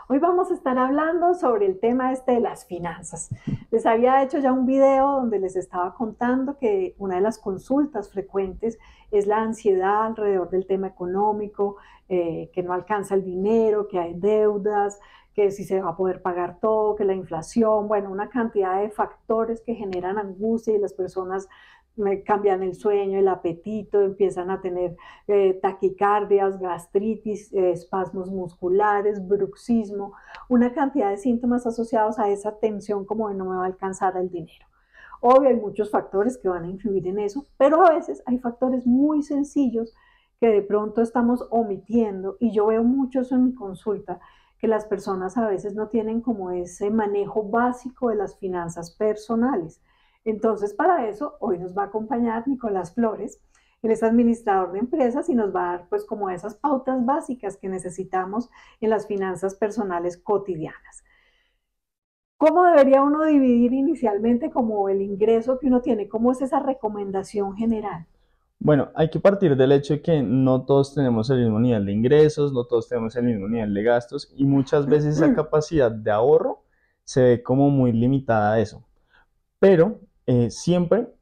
Hoy vamos a estar hablando sobre el tema de las finanzas. Les había hecho ya un video donde les estaba contando que una de las consultas frecuentes es la ansiedad alrededor del tema económico, que no alcanza el dinero, que hay deudas, que si se va a poder pagar todo, que la inflación, bueno, una cantidad de factores que generan angustia y las personas cambian el sueño, el apetito, empiezan a tener taquicardias, gastritis, espasmos musculares, bruxismo, una cantidad de síntomas asociados a esa tensión como de no me va a alcanzar el dinero. Obvio, hay muchos factores que van a influir en eso, pero a veces hay factores muy sencillos que de pronto estamos omitiendo y yo veo mucho eso en mi consulta, que las personas a veces no tienen como ese manejo básico de las finanzas personales. Entonces, para eso, hoy nos va a acompañar Nicolás Flores. Él es administrador de empresas y nos va a dar pues como esas pautas básicas que necesitamos en las finanzas personales cotidianas. ¿Cómo debería uno dividir inicialmente como el ingreso que uno tiene? ¿Cómo es esa recomendación general? Bueno, hay que partir del hecho de que no todos tenemos el mismo nivel de ingresos, no todos tenemos el mismo nivel de gastos y muchas veces esa capacidad de ahorro se ve como muy limitada a eso. Pero siempre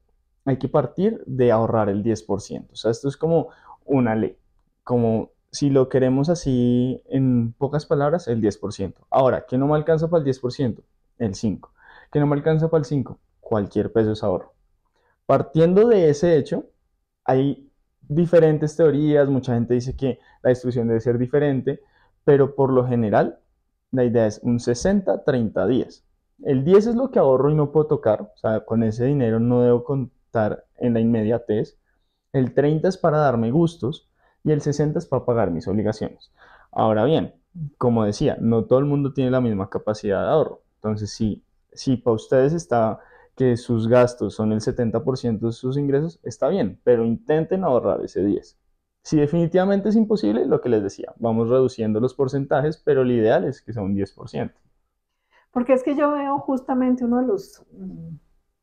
hay que partir de ahorrar el 10%. O sea, esto es como una ley, como si lo queremos así en pocas palabras, el 10%. Ahora, ¿qué no me alcanza para el 10%? El 5%. ¿Qué no me alcanza para el 5%? Cualquier peso es ahorro. Partiendo de ese hecho, hay diferentes teorías, mucha gente dice que la distribución debe ser diferente, pero por lo general la idea es un 60-30-10. El 10 es lo que ahorro y no puedo tocar, o sea, con ese dinero no debo contar en la inmediatez. El 30 es para darme gustos y el 60 es para pagar mis obligaciones. Ahora bien, como decía, no todo el mundo tiene la misma capacidad de ahorro. Entonces, si para ustedes está que sus gastos son el 70% de sus ingresos, está bien, pero intenten ahorrar ese 10. Si definitivamente es imposible, lo que les decía, vamos reduciendo los porcentajes, pero lo ideal es que sea un 10%. Porque es que yo veo justamente uno de los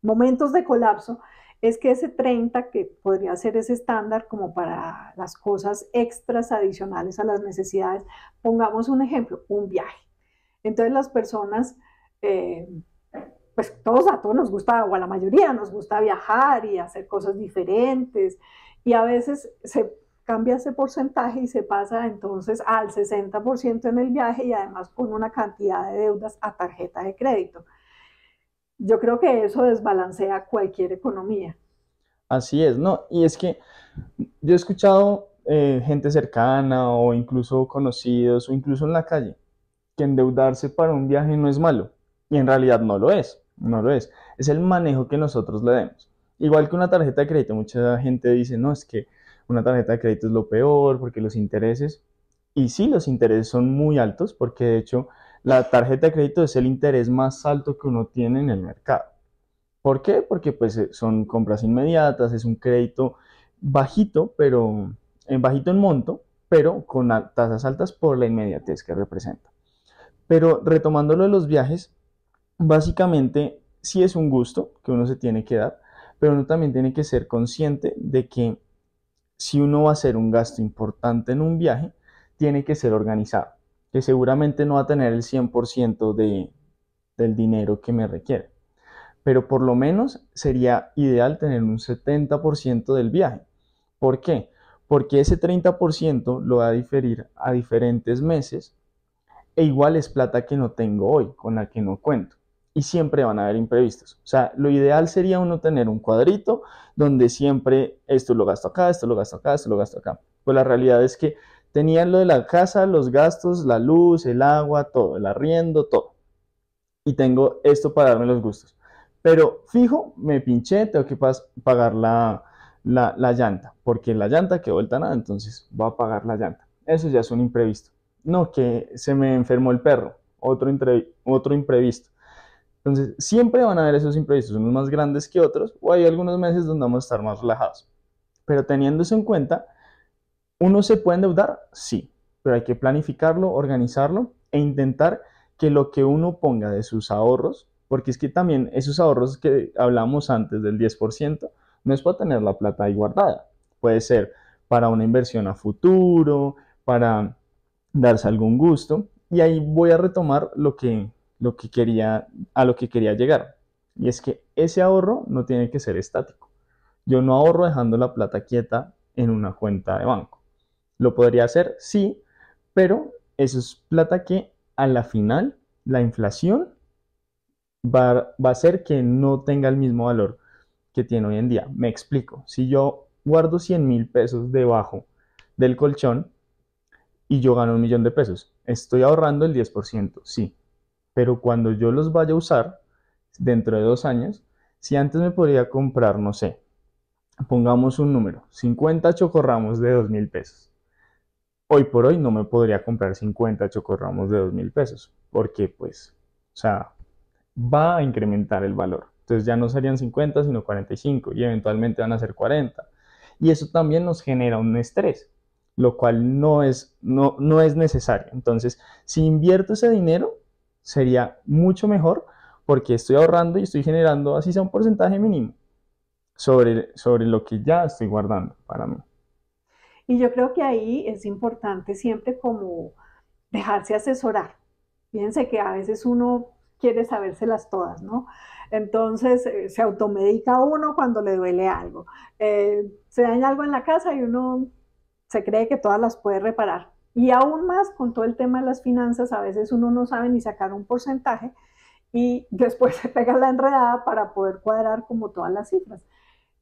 momentos de colapso es que ese 30 que podría ser ese estándar como para las cosas extras adicionales a las necesidades, pongamos un ejemplo, un viaje. Entonces las personas, eh, pues a todos nos gusta, o a la mayoría nos gusta viajar y hacer cosas diferentes, y a veces se cambia ese porcentaje y se pasa entonces al 60% en el viaje y además con una cantidad de deudas a tarjeta de crédito. Yo creo que eso desbalancea cualquier economía. Así es, ¿no? Y es que yo he escuchado gente cercana o incluso conocidos o incluso en la calle que endeudarse para un viaje no es malo. Y en realidad no lo es, no lo es. Es el manejo que nosotros le demos. Igual que una tarjeta de crédito, mucha gente dice, no, es que una tarjeta de crédito es lo peor porque los intereses, y sí, los intereses son muy altos porque de hecho la tarjeta de crédito es el interés más alto que uno tiene en el mercado. ¿Por qué? Porque pues son compras inmediatas, es un crédito bajito, pero bajito en monto, pero con tasas altas por la inmediatez que representa. Pero retomando lo de los viajes, básicamente sí es un gusto que uno se tiene que dar, pero uno también tiene que ser consciente de que si uno va a hacer un gasto importante en un viaje, tiene que ser organizado, que seguramente no va a tener el 100% del dinero que me requiere, pero por lo menos sería ideal tener un 70% del viaje. ¿Por qué? Porque ese 30% lo va a diferir a diferentes meses e igual es plata que no tengo hoy, con la que no cuento. Y siempre van a haber imprevistos. O sea, lo ideal sería uno tener un cuadrito donde siempre esto lo gasto acá, esto lo gasto acá, esto lo gasto acá. Pues la realidad es que tenían lo de la casa, los gastos, la luz, el agua, todo, el arriendo, todo. Y tengo esto para darme los gustos. Pero fijo, me pinché, tengo que pagar la llanta, porque la llanta quedó vuelta nada, entonces voy a pagar la llanta. Eso ya es un imprevisto. No, que se me enfermó el perro, otro imprevisto. Entonces, siempre van a haber esos imprevistos, unos más grandes que otros, o hay algunos meses donde vamos a estar más relajados. Pero teniendo eso en cuenta, ¿uno se puede endeudar? Sí, pero hay que planificarlo, organizarlo e intentar que lo que uno ponga de sus ahorros, porque es que también esos ahorros que hablamos antes del 10%, no es para tener la plata ahí guardada. Puede ser para una inversión a futuro, para darse algún gusto. Y ahí voy a retomar a lo que quería llegar. Y es que ese ahorro no tiene que ser estático. Yo no ahorro dejando la plata quieta en una cuenta de banco. Lo podría hacer, sí, pero eso es plata que a la final la inflación va a hacer que no tenga el mismo valor que tiene hoy en día. Me explico. Si yo guardo 100.000 pesos debajo del colchón y yo gano 1.000.000 de pesos, estoy ahorrando el 10%, sí. Pero cuando yo los vaya a usar dentro de 2 años, si antes me podría comprar, no sé, pongamos un número, 50 chocorramos de 2.000 pesos. Hoy por hoy no me podría comprar 50 chocorramos de 2.000 pesos, porque pues, o sea, va a incrementar el valor. Entonces ya no serían 50, sino 45 y eventualmente van a ser 40. Y eso también nos genera un estrés, lo cual no es necesario. Entonces, si invierto ese dinero, sería mucho mejor porque estoy ahorrando y estoy generando, así sea un porcentaje mínimo, sobre lo que ya estoy guardando para mí. Y yo creo que ahí es importante siempre como dejarse asesorar. Fíjense que a veces uno quiere sabérselas todas, ¿no? Entonces se automedica uno cuando le duele algo. Se daña algo en la casa y uno se cree que todas las puede reparar. Y aún más con todo el tema de las finanzas, a veces uno no sabe ni sacar un porcentaje y después se pega la enredada para poder cuadrar como todas las cifras.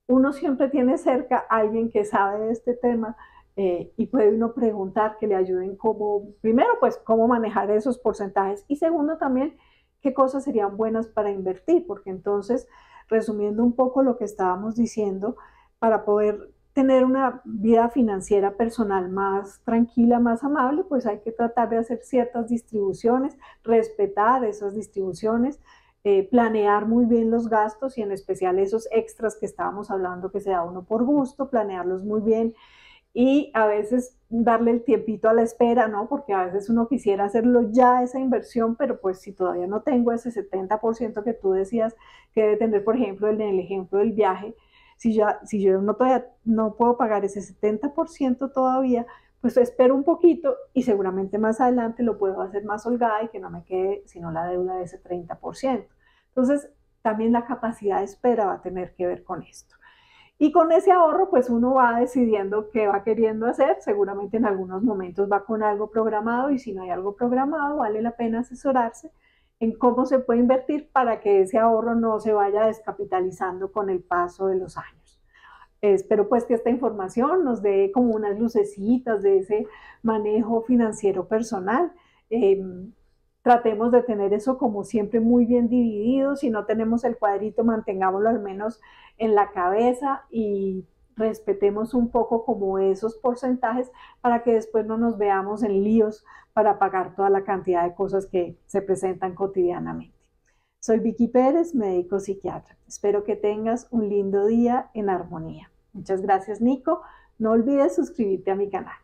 Uno siempre tiene cerca a alguien que sabe de este tema y puede uno preguntar que le ayuden cómo, primero, pues cómo manejar esos porcentajes y segundo también, qué cosas serían buenas para invertir, porque entonces, resumiendo un poco lo que estábamos diciendo, para poder tener una vida financiera personal más tranquila, más amable, pues hay que tratar de hacer ciertas distribuciones, respetar esas distribuciones, planear muy bien los gastos y en especial esos extras que estábamos hablando que se da uno por gusto, planearlos muy bien y a veces darle el tiempito a la espera, ¿no? Porque a veces uno quisiera hacerlo ya esa inversión, pero pues si todavía no tengo ese 70% que tú decías que debe tener, por ejemplo, en el ejemplo del viaje, si yo no, todavía no puedo pagar ese 70% todavía, pues espero un poquito y seguramente más adelante lo puedo hacer más holgada y que no me quede sino la deuda de ese 30%. Entonces, también la capacidad de espera va a tener que ver con esto. Y con ese ahorro, pues uno va decidiendo qué va queriendo hacer. Seguramente en algunos momentos va con algo programado y si no hay algo programado, vale la pena asesorarse en cómo se puede invertir para que ese ahorro no se vaya descapitalizando con el paso de los años. Espero pues que esta información nos dé como unas lucecitas de ese manejo financiero personal. Eh, Tratemos de tener eso como siempre muy bien dividido. Si no tenemos el cuadrito, mantengámoslo al menos en la cabeza y respetemos un poco como esos porcentajes para que después no nos veamos en líos para pagar toda la cantidad de cosas que se presentan cotidianamente. Soy Vicky Pérez, médico psiquiatra. Espero que tengas un lindo día en armonía. Muchas gracias, Nico. No olvides suscribirte a mi canal.